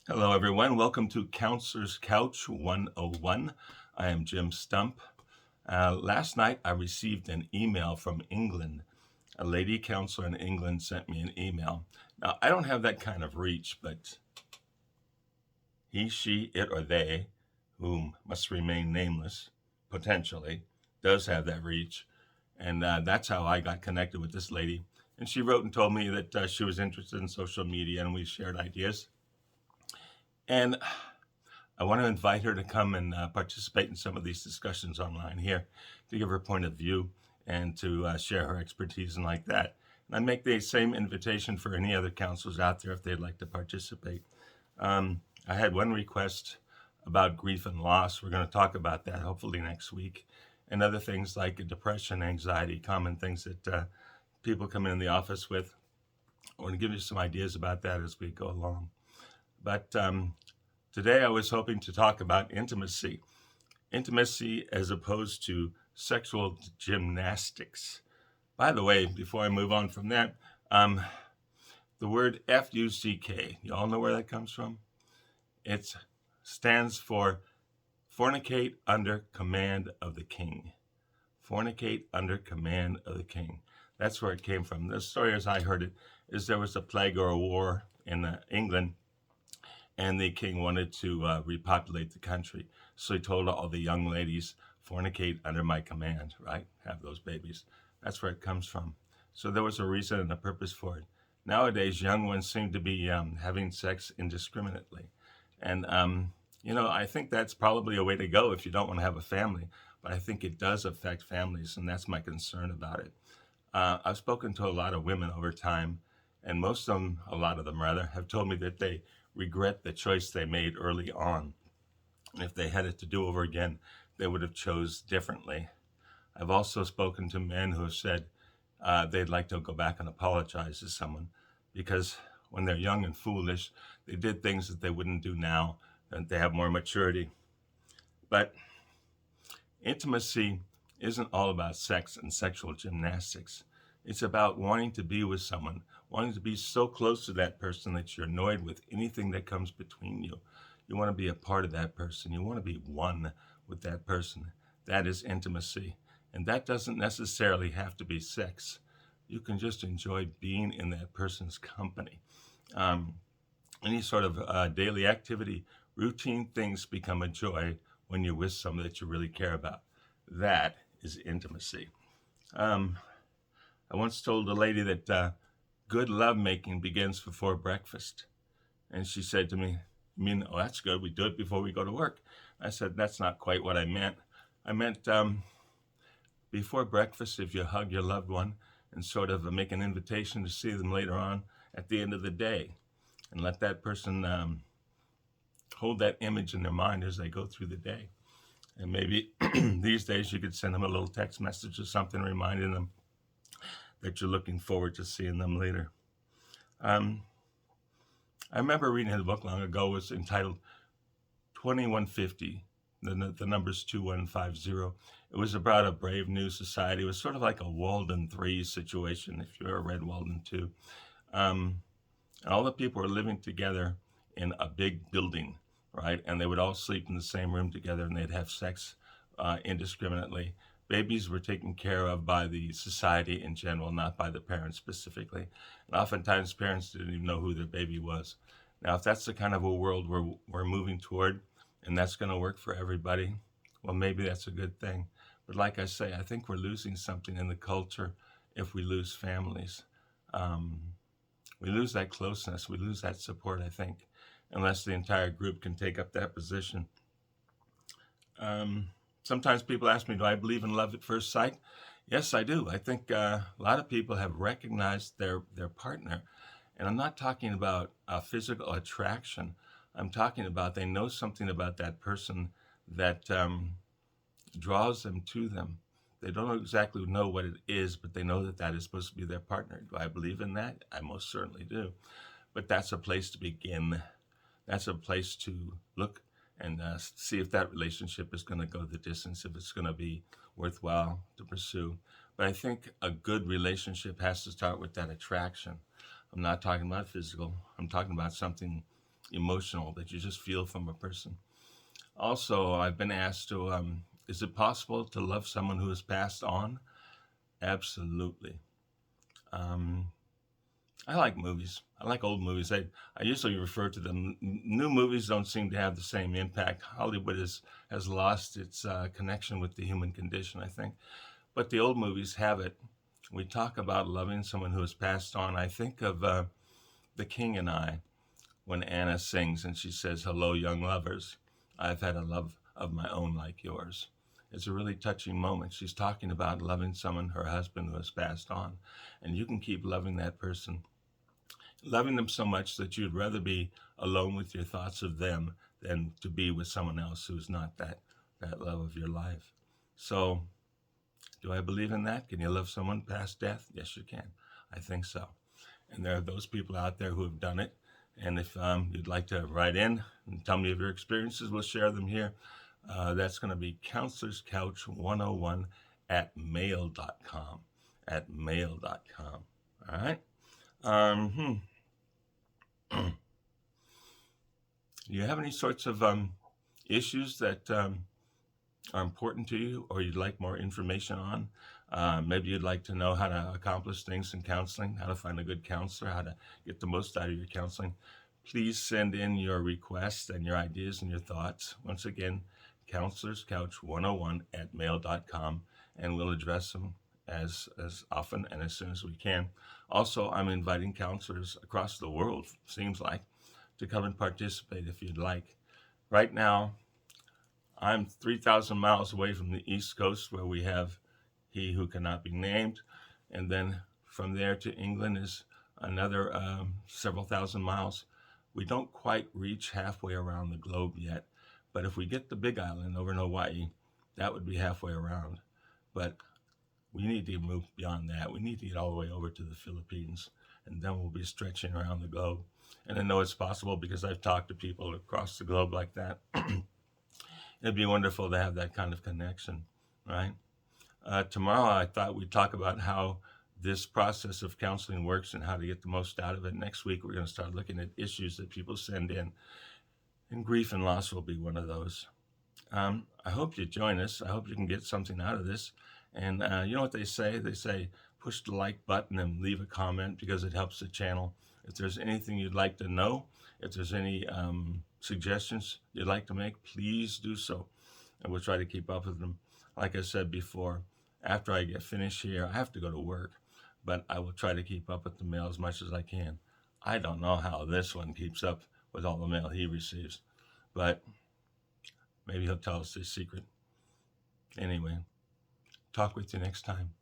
Hello, everyone. Welcome to Counselor's Couch 101. I am Jim Stump. Last night, I received an email from England. A lady counselor in England sent me an email. Now, I don't have that kind of reach, but he, she, it, or they, whom must remain nameless, potentially, does have that reach. And that's how I got connected with this lady. And she wrote and told me that she was interested in social media and we shared ideas. And I want to invite her to come and participate in some of these discussions online here to give her point of view and to share her expertise and like that. And I make the same invitation for any other counselors out there if they'd like to participate. I had one request about grief and loss. We're going to talk about that hopefully next week. And other things like depression, anxiety, common things that people come in the office with. I want to give you some ideas about that as we go along. But today I was hoping to talk about intimacy. Intimacy as opposed to sexual gymnastics. By the way, before I move on from that, the word FUCK, you all know where that comes from? It stands for fornicate under command of the king. Fornicate under command of the king. That's where it came from. The story as I heard it is there was a plague or a war in England, and the king wanted to repopulate the country. So he told all the young ladies, fornicate under my command, right? Have those babies. That's where it comes from. So there was a reason and a purpose for it. Nowadays, young ones seem to be having sex indiscriminately. And, I think that's probably a way to go if you don't want to have a family. But I think it does affect families, and that's my concern about it. I've spoken to a lot of women over time, and most of them, a lot of them rather, have told me that they regret the choice they made early on. And if they had it to do over again, they would have chose differently. I've also spoken to men who have said they'd like to go back and apologize to someone because when they're young and foolish, they did things that they wouldn't do now, and they have more maturity. But intimacy isn't all about sex and sexual gymnastics. It's about wanting to be with someone, wanting to be so close to that person that you're annoyed with anything that comes between you. You want to be a part of that person. You want to be one with that person. That is intimacy. And that doesn't necessarily have to be sex. You can just enjoy being in that person's company. Um, any sort of daily activity, routine things become a joy when you're with someone that you really care about. That is intimacy. Um, I once told a lady that good lovemaking begins before breakfast. And she said to me, "You mean, oh, that's good. We do it before we go to work." I said, "That's not quite what I meant. I meant before breakfast, if you hug your loved one and sort of make an invitation to see them later on at the end of the day and let that person hold that image in their mind as they go through the day. And maybe these days you could send them a little text message or something reminding them that you're looking forward to seeing them later." Um, I remember reading a book long ago. It was entitled 2150. The number's 2150. It was about a brave new society. It was sort of like a Walden 3 situation, if you ever read Walden 2. And all the people were living together in a big building, right? And they would all sleep in the same room together and they'd have sex indiscriminately. Babies were taken care of by the society in general, not by the parents specifically. And oftentimes parents didn't even know who their baby was. Now, if that's the kind of a world we're moving toward, and that's going to work for everybody, well, maybe that's a good thing. But like I say, I think we're losing something in the culture if we lose families. Um, we lose that closeness, we lose that support, I think, unless the entire group can take up that position. Sometimes people ask me, do I believe in love at first sight? Yes, I do. I think a lot of people have recognized their partner. And I'm not talking about physical attraction. I'm talking about they know something about that person that draws them to them. They don't exactly know what it is, but they know that that is supposed to be their partner. Do I believe in that? I most certainly do. But that's a place to begin. That's a place to look and see if that relationship is going to go the distance, if it's going to be worthwhile to pursue. But I think a good relationship has to start with that attraction. I'm not talking about physical. I'm talking about something emotional that you just feel from a person. Also, I've been asked to, is it possible to love someone who has passed on? Absolutely. Um, I like movies. I like old movies. I usually refer to them. New movies don't seem to have the same impact. Hollywood has lost its connection with the human condition, I think. But the old movies have it. We talk about loving someone who has passed on. I think of The King and I when Anna sings and she says, "Hello, young lovers. I've had a love of my own like yours." It's a really touching moment. She's talking about loving someone, her husband, who has passed on. And you can keep loving that person, loving them so much that you'd rather be alone with your thoughts of them than to be with someone else who's not that love of your life. So, do I believe in that? Can you love someone past death? Yes, you can. I think so. And there are those people out there who have done it. And if you'd like to write in and tell me of your experiences, we'll share them here. That's going to be counselorscouch101 at mail.com. At mail.com. All right. Do you have any sorts of issues that are important to you or you'd like more information on? Maybe you'd like to know how to accomplish things in counseling, how to find a good counselor, how to get the most out of your counseling. Please send in your requests and your ideas and your thoughts. Once again, counselorscouch101 at mail.com, and we'll address them as often and as soon as we can. Also, I'm inviting counselors across the world, seems like, to come and participate if you'd like. Right now, I'm 3,000 miles away from the East Coast, where we have He Who Cannot Be Named. And then from there to England is another several thousand miles. We don't quite reach halfway around the globe yet. But if we get the Big Island over in Hawaii, that would be halfway around. But we need to move beyond that. We need to get all the way over to the Philippines, and then we'll be stretching around the globe. And I know it's possible because I've talked to people across the globe like that. It'd be wonderful to have that kind of connection, right? Tomorrow, I thought we'd talk about how this process of counseling works and how to get the most out of it. Next week, we're going to start looking at issues that people send in, and grief and loss will be one of those. I hope you join us. I hope you can get something out of this. And you know what they say? They say, push the like button and leave a comment because it helps the channel. If there's anything you'd like to know, if there's any suggestions you'd like to make, please do so. And we'll try to keep up with them. Like I said before, after I get finished here, I have to go to work, but I will try to keep up with the mail as much as I can. I don't know how this one keeps up with all the mail he receives, but maybe he'll tell us his secret. Anyway, talk with you next time.